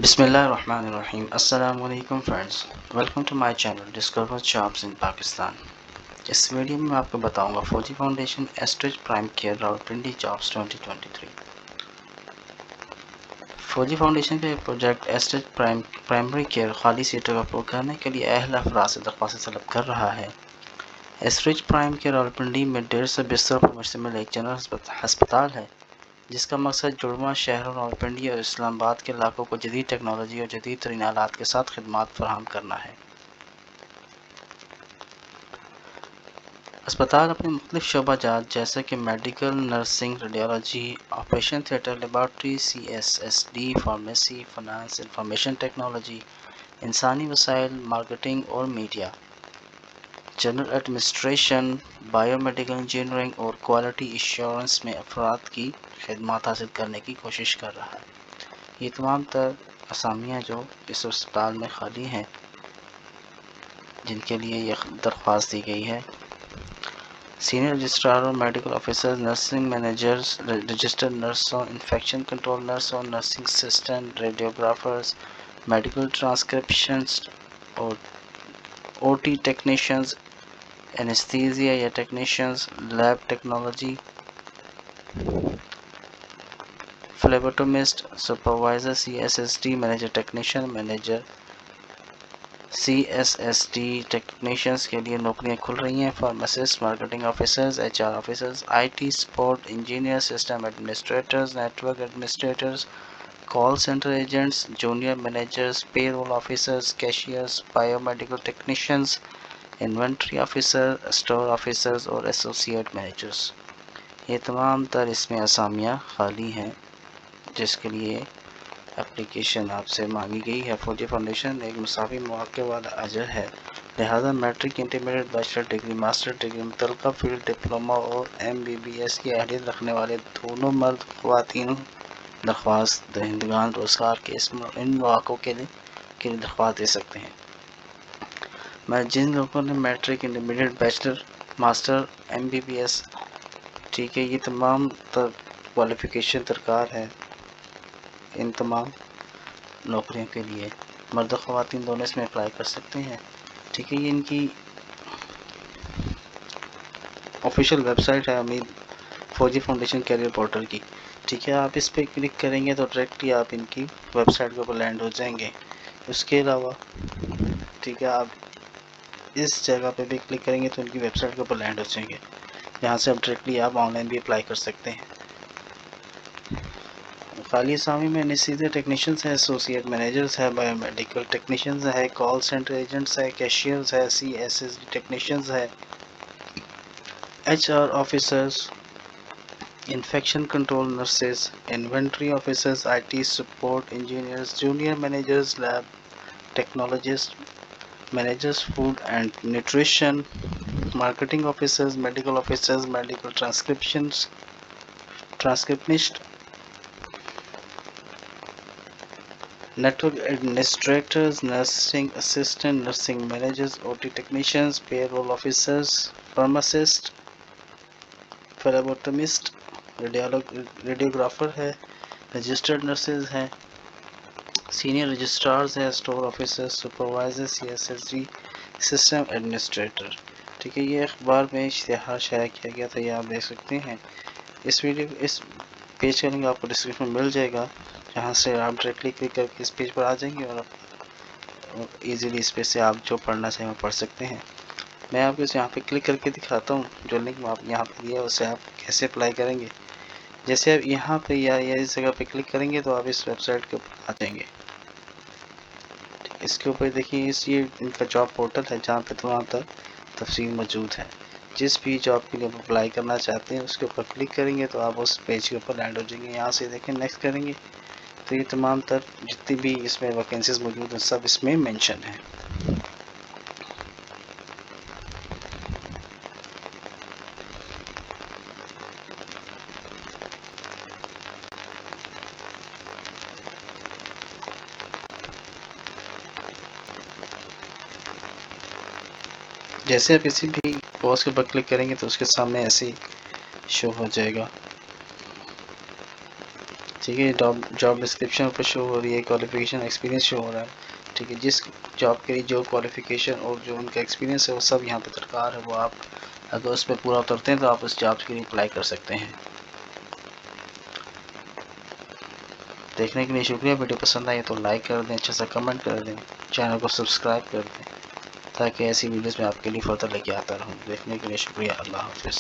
بسم اللہ الرحمن الرحیم. السلام علیکم friends, welcome to my channel discover jobs in Pakistan. اس ویڈیو میں آپ کو بتاؤں گا فوجی فاؤنڈیشن ایسٹریج prime care Rawalpindi jobs 2023. Fauji foundation کا پروجیکٹ ایسٹریج پرائمری کیئر خالی سیٹوں کو پور کرنے کے لیے اہل افراد سے درخواست طلب کر رہا ہے. ایسٹریج پرائم کیئر راولپنڈی میں 150 بستروں پر مشتمل ایک جنرل ہسپتال ہے، جس کا مقصد جڑواں شہروں راولپنڈی اور اسلام آباد کے علاقوں کو جدید ٹیکنالوجی اور جدید ترین آلات کے ساتھ خدمات فراہم کرنا ہے. اسپتال اپنے مختلف شعبہ جات جیسے کہ medical, nursing, radiology, operation theatre, laboratory, CSSD، pharmacy, finance, information technology, انسانی وسائل، مارکیٹنگ اور media, general administration, bio medical engineering اور کوالٹی ایشورنس میں افراد کی خدمات حاصل کرنے کی کوشش کر رہا ہے. یہ تمام تر اسامیاں جو اس اسپتال میں خالی ہیں جن کے لیے یہ درخواست دی گئی ہے: سینئر رجسٹرار اور medical officers, nursing managers, registered نرسوں، انفیکشن کنٹرول نرسوں، nursing assistant, radiographers, medical transcriptionist اور OT ٹیکنیشینز، اینستھیزیا یا technicians, lab technology, phlebotomist, supervisor, CSSD manager technician, manager CSSD technicians کے لیے نوکریاں کھل رہی ہیں. Pharmacist, marketing officers, HR officers, IT support engineer, system administrators, network administrators, call centre agents, junior managers, payroll officers, cashiers, biomedical technicians, inventory officer, store officers اور associate managers. یہ تمام تر اس میں اسامیاں خالی ہیں جس کے لیے اپلیکیشن آپ سے مانگی گئی ہے. فوجی فاؤنڈیشن ایک مساوی مواقع والا اجر ہے، لہذا matric, intermediate, bachelor degree, master degree, متعلقہ فیلڈ ڈپلومہ اور MBBS کی اہلیت رکھنے والے دونوں مرد خواتین درخواست دہندگان روزگار کے ان مواقعوں کے لیے درخواست دے سکتے ہیں. جن لوگوں نے matric, intermediate, bachelor, master, MBBS، ٹھیک ہے، یہ تمام کوالیفیکیشن درکار ہے ان تمام نوکریوں کے لیے. مرد و خواتین دونوں اس میں اپلائی کر سکتے ہیں. ٹھیک ہے، یہ ان کی آفیشیل ویب سائٹ ہے امید فوجی فاؤنڈیشن کیریئر پورٹل کی. ٹھیک ہے، آپ اس پہ کلک کریں گے تو ڈائریکٹلی آپ ان کی ویب سائٹ کے اوپر لینڈ ہو جائیں گے. اس کے علاوہ ٹھیک ہے، آپ اس جگہ پہ بھی کلک کریں گے تو ان کی ویب سائٹ کے اوپر لینڈ ہو جائیں گے. یہاں سے اب ڈائریکٹلی آپ آن لائن بھی اپلائی کر سکتے ہیں. خالی اسامی میں انیستھیزیا ٹیکنیشینز ہے، ایسوسیٹ مینیجرز ہے، بایو میڈیکل ٹیکنیشینز ہے، کال سینٹر ایجنٹس ہے، کیشیئرز ہے، CSSD ٹیکنیشینز ہے، HR officers, infection control nurses, inventory officers, IT support engineers, junior managers, lab technologist, managers food and nutrition, marketing officers, medical officers, medical transcriptionist, network administrators, nursing assistant, nursing managers, OT technicians, payroll officers, pharmacist, phlebotomist, radiographer ہے، registered nurses ہیں، senior registrars ہیں، store officer, supervisor, CSSD system administrator. ٹھیک ہے، یہ اخبار میں اشتہار شائع کیا گیا تھا، یہ آپ دیکھ سکتے ہیں. اس پیج کا لنک آپ کو ڈسکرپشن میں مل جائے گا، جہاں سے آپ ڈائریکٹلی کلک کر کے اس پیج پر آ جائیں گے اور ایزیلی اس پہ سے آپ جو پڑھنا چاہیں وہ پڑھ سکتے ہیں. میں آپ کو یہاں پہ کلک کر کے دکھاتا ہوں، جو لنک آپ یہاں پہ دیا ہے اسے آپ کیسے اپلائی کریں گے. جیسے آپ یہاں پہ یا اس جگہ پہ کلک کریں گے تو آپ اس ویب سائٹ کے اوپر آ جائیں گے. اس کے اوپر دیکھیے، یہ ان کا جاب پورٹل ہے جہاں پہ تمام تر تفصیل موجود ہے. جس بھی جاب کے لیے آپ اپلائی کرنا چاہتے ہیں اس کے اوپر کلک کریں گے تو آپ اس پیج کے اوپر لینڈ ہو جائیں گے. یہاں سے دیکھیں نیکسٹ کریں گے تو یہ تمام تر جتنی بھی اس میں ویکینسیز موجود ہیں سب اس میں مینشن ہیں. جیسے آپ کسی بھی پوسٹ کے اوپر کلک کریں گے تو اس کے سامنے ایسے ہی شو ہو جائے گا. ٹھیک ہے، جاب ڈسکرپشن پر شو ہو رہی ہے، کوالیفیکیشن ایکسپیرینس شو ہو رہا ہے. ٹھیک ہے، جس جاب کے لیے جو کوالیفیکیشن اور جو ان کا ایکسپیرینس ہے وہ سب یہاں پہ درکار ہے. وہ آپ اگر اس پہ پورا اترتے ہیں تو آپ اس جاب کے لیے اپلائی کر سکتے ہیں. دیکھنے کے لیے شکریہ. ویڈیو پسند آئی تو لائک کر دیں، اچھا سا کمنٹ کر دیں، چینل کو سبسکرائب کر دیں تاکہ ایسی ویڈیوز میں آپ کے لیے فردر لے کے آتا رہوں. دیکھنے کے لیے شکریہ. اللہ حافظ.